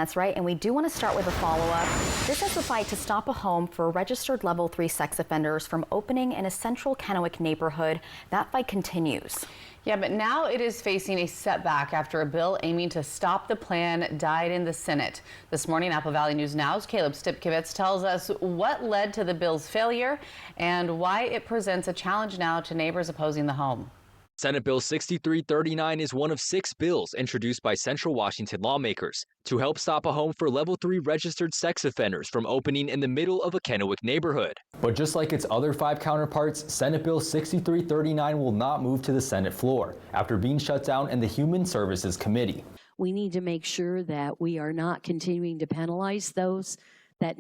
That's right, and we do want to start with a follow-up. This is the fight to stop a home for registered level 3 sex offenders from opening in a central Kennewick neighborhood. That fight continues. Yeah, but now it is facing a setback after a bill aiming to stop the plan died in the Senate. This morning, Apple Valley News Now's Caleb Stipkevitz tells us what led to the bill's failure and why it presents a challenge now to neighbors opposing the home. Senate Bill 6339 is one of 6 bills introduced by Central Washington lawmakers to help stop a home for Level 3 registered sex offenders from opening in the middle of a Kennewick neighborhood. But just like its other 5 counterparts, Senate Bill 6339 will not move to the Senate floor after being shut down in the Human Services Committee. We need to make sure that we are not continuing to penalize those that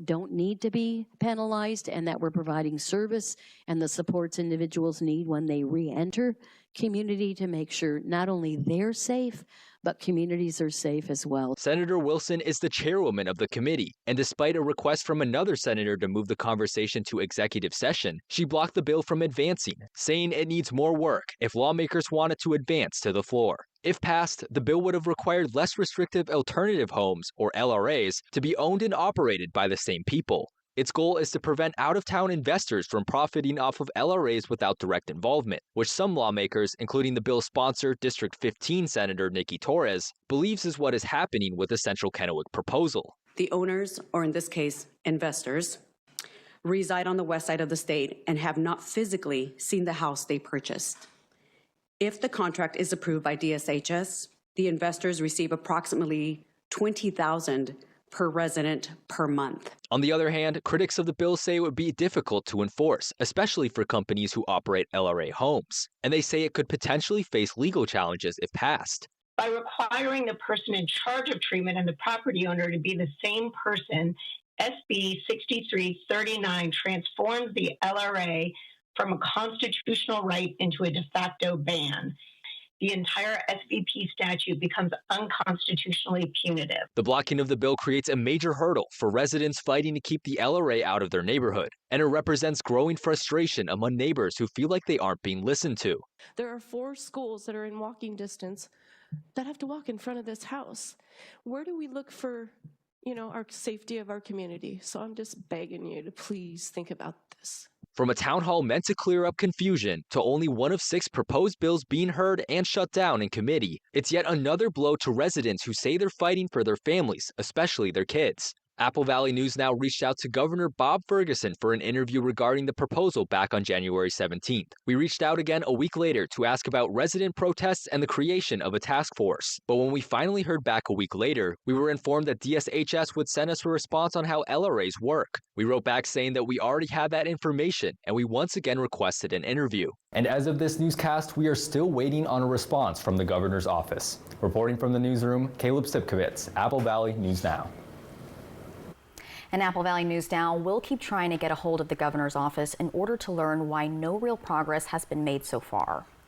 don't need to be penalized, and that we're providing service and the supports individuals need when they re-enter community to make sure not only they're safe, but communities are safe as well. Senator Wilson is the chairwoman of the committee, and despite a request from another senator to move the conversation to executive session, she blocked the bill from advancing, saying it needs more work if lawmakers want it to advance to the floor. If passed, the bill would have required less restrictive alternative homes, or LRAs, to be owned and operated by the same people. Its goal is to prevent out-of-town investors from profiting off of LRAs without direct involvement, which some lawmakers, including the bill's sponsor, District 15 Senator Nikki Torres, believes is what is happening with the Central Kennewick proposal. The owners, or in this case, investors, reside on the west side of the state and have not physically seen the house they purchased. If the contract is approved by DSHS, the investors receive approximately $20,000 per resident per month. On the other hand, critics of the bill say it would be difficult to enforce, especially for companies who operate LRA homes. And they say it could potentially face legal challenges if passed. By requiring the person in charge of treatment and the property owner to be the same person, SB 6339 transforms the LRA from a constitutional right into a de facto ban. The entire SVP statute becomes unconstitutionally punitive. The blocking of the bill creates a major hurdle for residents fighting to keep the LRA out of their neighborhood, and it represents growing frustration among neighbors who feel like they aren't being listened to. There are 4 schools that are in walking distance that have to walk in front of this house. Where do we look for, our safety of our community? So I'm just begging you to please think about this. From a town hall meant to clear up confusion to only one of 6 proposed bills being heard and shut down in committee, it's yet another blow to residents who say they're fighting for their families, especially their kids. Apple Valley News Now reached out to Governor Bob Ferguson for an interview regarding the proposal back on January 17th. We reached out again a week later to ask about resident protests and the creation of a task force. But when we finally heard back a week later, we were informed that DSHS would send us a response on how LRAs work. We wrote back saying that we already had that information, and we once again requested an interview. And as of this newscast, we are still waiting on a response from the governor's office. Reporting from the newsroom, Caleb Stipkevitz, Apple Valley News Now. And Apple Valley News Now will keep trying to get a hold of the governor's office in order to learn why no real progress has been made so far.